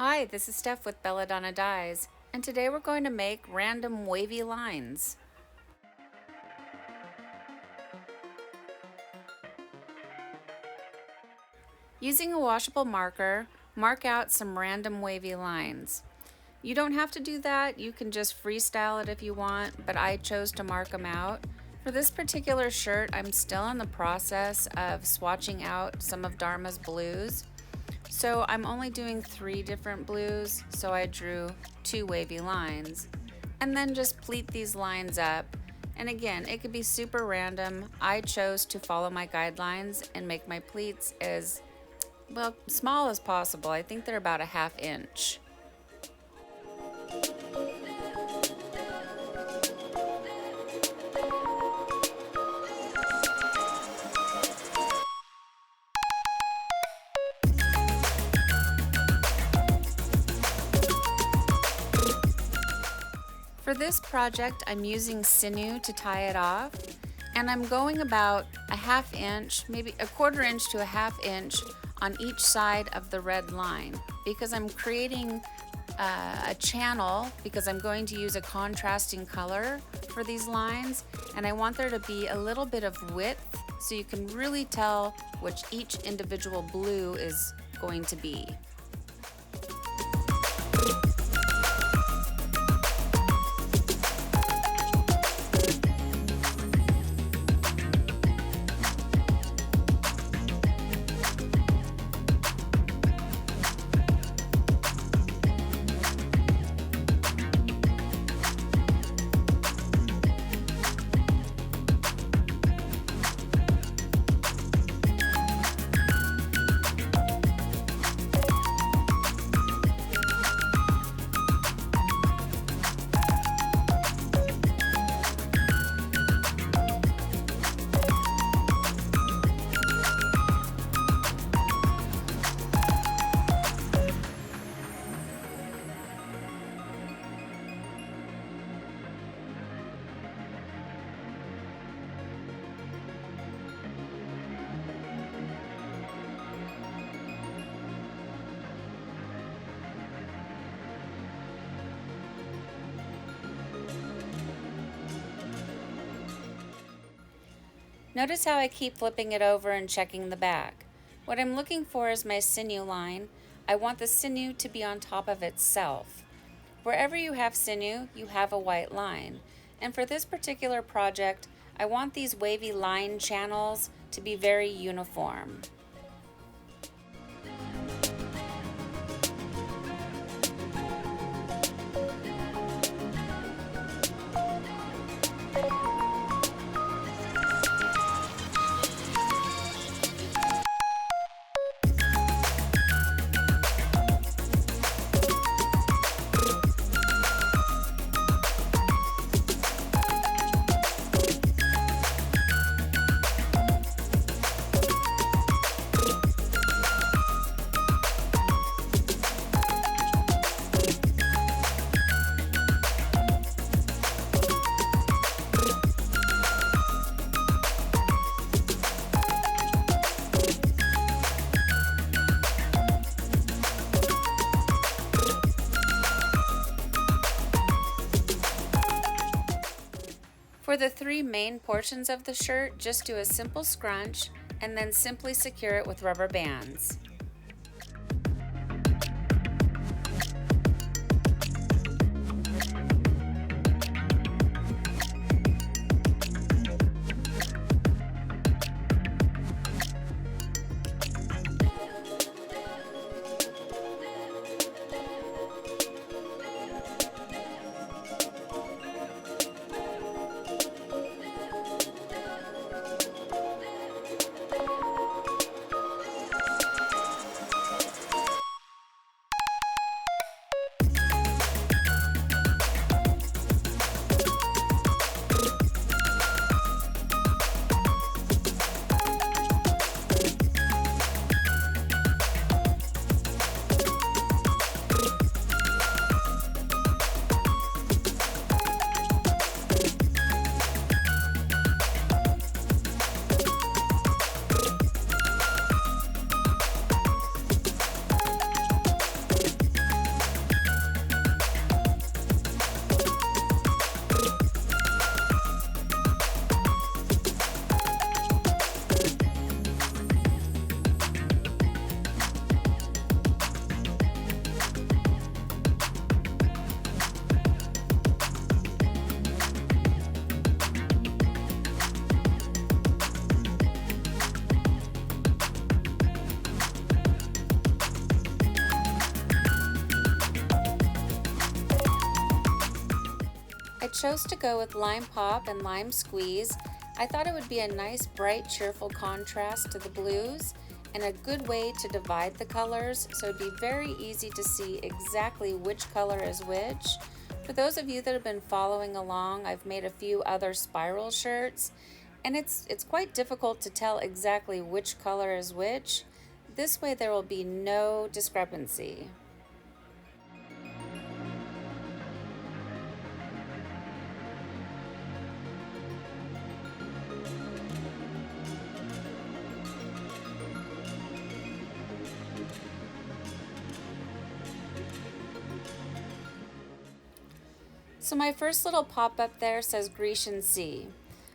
Hi, this is Steph with Belladonna Dyes, and today we're going to make random wavy lines. Using a washable marker, mark out some random wavy lines. You don't have to do that, you can just freestyle it if you want, but I chose to mark them out. For this particular shirt, I'm still in the process of swatching out some of Dharma's blues. So I'm only doing 3 different blues, so I drew 2 wavy lines. And then just pleat these lines up. And again, it could be super random. I chose to follow my guidelines and make my pleats as, well, small as possible. I think they're about a 1/2 inch. For this project, I'm using sinew to tie it off, and I'm going about a 1/2 inch, maybe a 1/4 inch to a 1/2 inch on each side of the red line, because I'm creating a channel, because I'm going to use a contrasting color for these lines, and I want there to be a little bit of width so you can really tell which each individual blue is going to be. Notice how I keep flipping it over and checking the back. What I'm looking for is my sinew line. I want the sinew to be on top of itself. Wherever you have sinew, you have a white line. And for this particular project, I want these wavy line channels to be very uniform. For the 3 main portions of the shirt, just do a simple scrunch and then simply secure it with rubber bands. I chose to go with Lime Pop and Lime Squeeze. I thought it would be a nice, bright, cheerful contrast to the blues and a good way to divide the colors, so it'd be very easy to see exactly which color is which. For those of you that have been following along, I've made a few other spiral shirts, and it's quite difficult to tell exactly which color is which. This way there will be no discrepancy. So my first little pop-up there says Grecian Sea.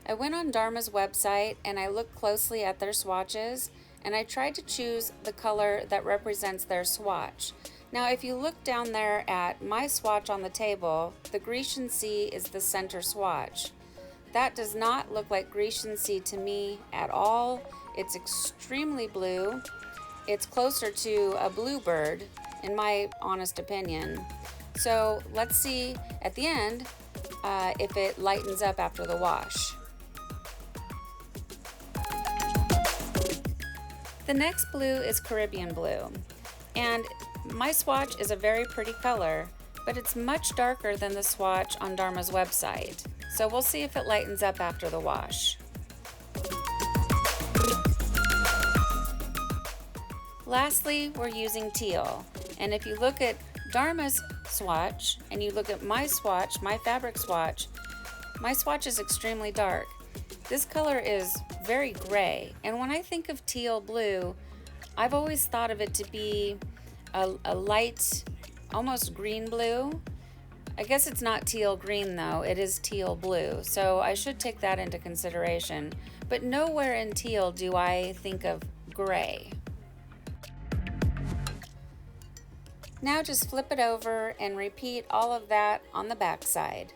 I went on Dharma's website and I looked closely at their swatches, and I tried to choose the color that represents their swatch. Now if you look down there at my swatch on the table, the Grecian Sea is the center swatch. That does not look like Grecian Sea to me at all. It's extremely blue. It's closer to a bluebird, in my honest opinion. So let's see at the end if it lightens up after the wash. The next blue is Caribbean blue, and my swatch is a very pretty color, but it's much darker than the swatch on Dharma's website. So we'll see if it lightens up after the wash. Lastly, we're using teal, and if you look at Dharma's swatch and you look at my swatch, my fabric swatch, my swatch is extremely dark. This color is very gray, and when I think of teal blue, I've always thought of it to be a light, almost green blue. I guess it's not teal green though, it is teal blue, so I should take that into consideration. But nowhere in teal do I think of gray. Now just flip it over and repeat all of that on the back side.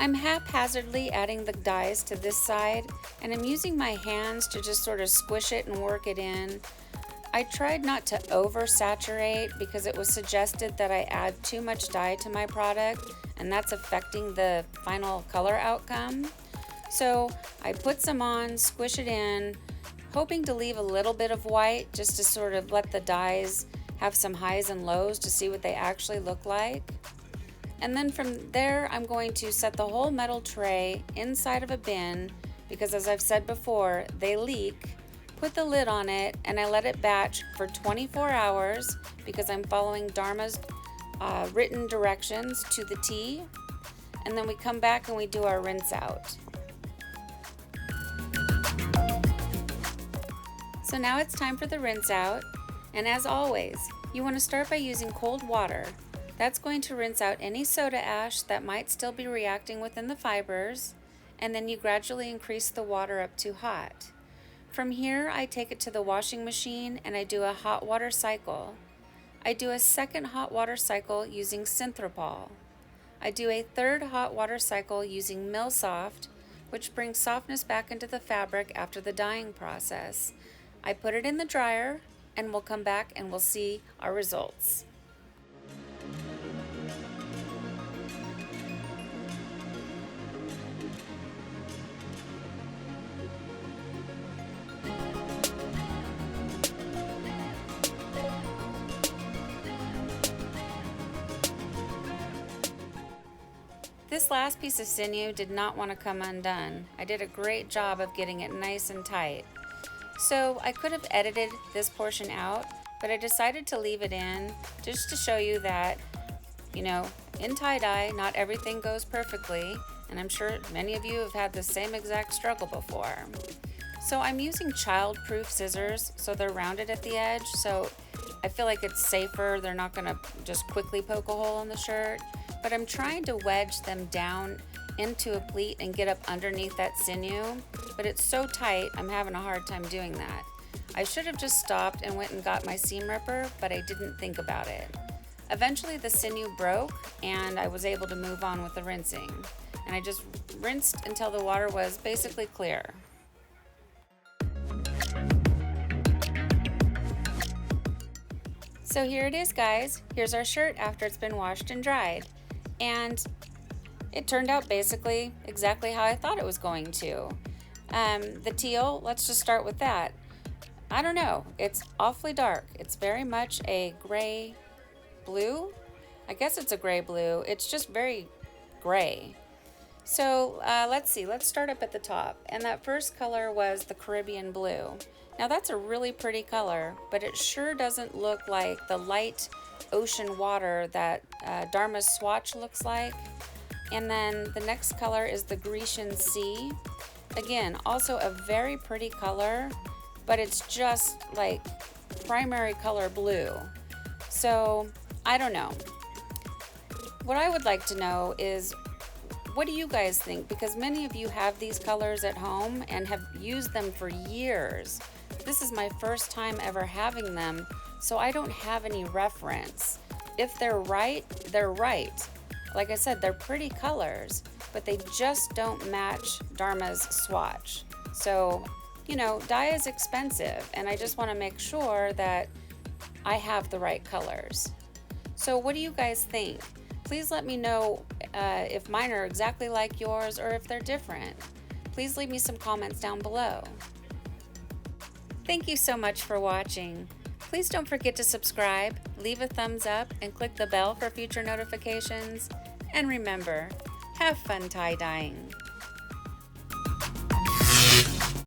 I'm haphazardly adding the dyes to this side, and I'm using my hands to just sort of squish it and work it in. I tried not to oversaturate because it was suggested that I add too much dye to my product, and that's affecting the final color outcome. So I put some on, squish it in, hoping to leave a little bit of white just to sort of let the dyes have some highs and lows to see what they actually look like. And then from there, I'm going to set the whole metal tray inside of a bin because, as I've said before, they leak. Put the lid on it and I let it batch for 24 hours because I'm following Dharma's written directions to the T. And then we come back and we do our rinse out. So now it's time for the rinse out. And as always, you want to start by using cold water. That's going to rinse out any soda ash that might still be reacting within the fibers, and then you gradually increase the water up to hot. From here, I take it to the washing machine and I do a hot water cycle. I do a second hot water cycle using Synthropol. I do a third hot water cycle using Milsoft, which brings softness back into the fabric after the dyeing process. I put it in the dryer and we'll come back and we'll see our results. This last piece of sinew did not want to come undone. I did a great job of getting it nice and tight. So I could have edited this portion out, but I decided to leave it in just to show you that, you know, in tie-dye, not everything goes perfectly, and I'm sure many of you have had the same exact struggle before. So I'm using child-proof scissors, so they're rounded at the edge, so I feel like it's safer. They're not gonna just quickly poke a hole in the shirt, but I'm trying to wedge them down into a pleat and get up underneath that sinew, but it's so tight, I'm having a hard time doing that. I should have just stopped and went and got my seam ripper, but I didn't think about it. Eventually the sinew broke and I was able to move on with the rinsing. And I just rinsed until the water was basically clear. So here it is, guys. Here's our shirt after it's been washed and dried. And it turned out basically exactly how I thought it was going to. The teal, let's just start with that. I don't know, it's awfully dark. It's very much a gray blue. I guess it's a gray blue. It's just very gray. So let's see, let's start up at the top. And that first color was the Caribbean blue. Now that's a really pretty color, but it sure doesn't look like the light ocean water that Dharma's swatch looks like. And then the next color is the Grecian Sea. Again, also a very pretty color, but it's just like primary color blue. So I don't know. What I would like to know is, what do you guys think? Because many of you have these colors at home and have used them for years. This is my first time ever having them, so I don't have any reference. If they're right, they're right. Like I said, they're pretty colors, but they just don't match Dharma's swatch. So, you know, dye is expensive, and I just want to make sure that I have the right colors. So what do you guys think? Please let me know if mine are exactly like yours or if they're different. Please leave me some comments down below. Thank you so much for watching. Please don't forget to subscribe, leave a thumbs up, and click the bell for future notifications. And remember, have fun tie-dyeing.